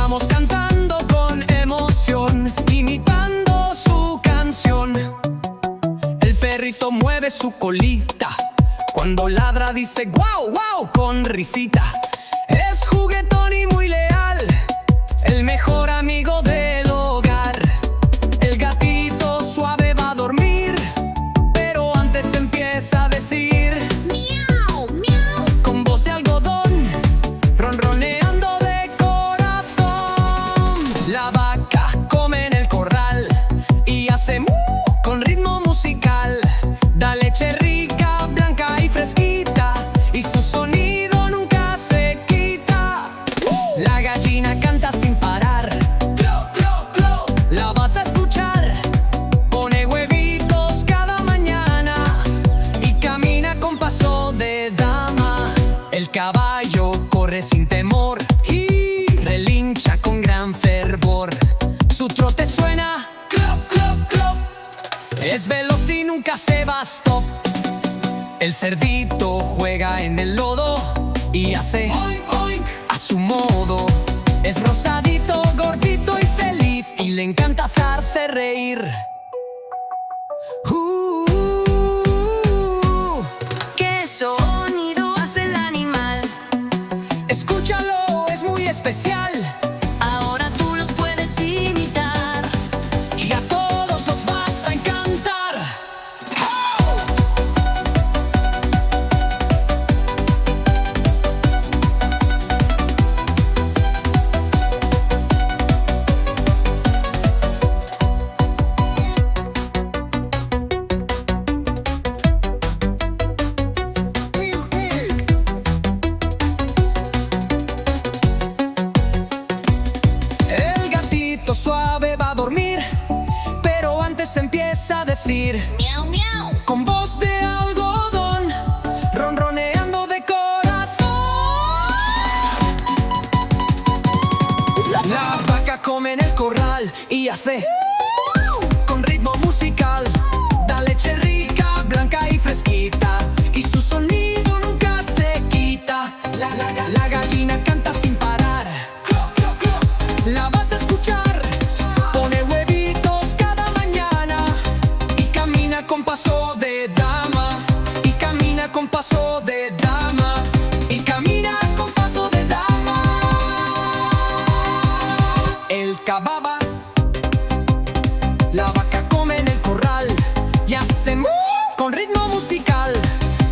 vamos cantando con emoción, imitando su canción. El perrito mueve su colita, cuando ladra dice guau, guau, con risita. Es juguetón y muy leal, el mejor amigo del hogar. El gatito suave va a dormir, pero antes empieza a decir miau, miau, con voz de algodón, ronroneando de corazón. La vaca come en el corral y hace mu con ritmo musical. Da leche rica, blanca y fresquita, y su sonido nunca se quita. La gallina canta sin parar, clo, clo, clo. La vas a escuchar. Pone huevitos cada mañana y camina con paso de dama. El caballo corre sin temor y relincha con gran fervor. Su trote suena clop, clop, clop. Es veloz y nunca se va a stop. El cerdito juega en el lodo y hace oink, oink a su modo. Es rosadito, gordito y feliz, y le encanta hacerse reír. ¿qué sonido hace el animal? Escúchalo, es muy especial. Ahora tú los puedes imitar. Y a todos los vas a encantar. El gatito suave va a dormir, pero antes empieza a decir Miau, miau. con voz de algodón, ronroneando de corazón. La vaca come en el corral y hace con ritmo musical. Da leche rica, blanca y fresquita, y su sonido nunca se quita. La gallina canta sin parar, clo, clo, clo. La vas a escuchar. Pone huevitos cada mañana y camina con paso de dama. Y camina con paso de dama. Y camina con paso de dama. El cababa. La vaca come en el corral y hace mu con ritmo musical.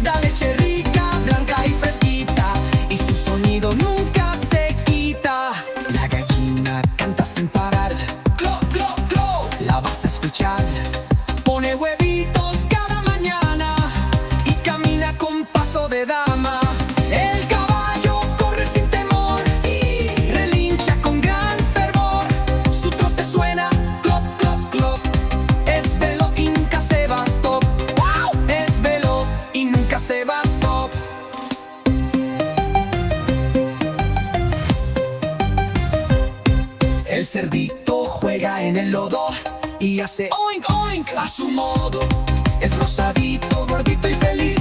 Da leche rica, blanca y fresquita, y su sonido nunca se quita. La gallina canta sin parar, clo, clo, clo. La vas a escuchar. Pone huevitos cada mañana y camina con paso de dama. El caballo corre sin temor y relincha con gran fervor. Su trote suena clop, clop, clop. Es veloz y nunca se va a stop. ¡Wow! Es veloz y nunca se va a stop. El cerdito juega en el lodo y hace oink, oink a su modo. Es rosadito, gordito y feliz,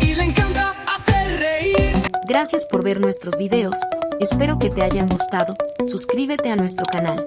y le encanta hacer reír. Gracias por ver nuestros videos, espero que te hayan gustado, suscríbete a nuestro canal.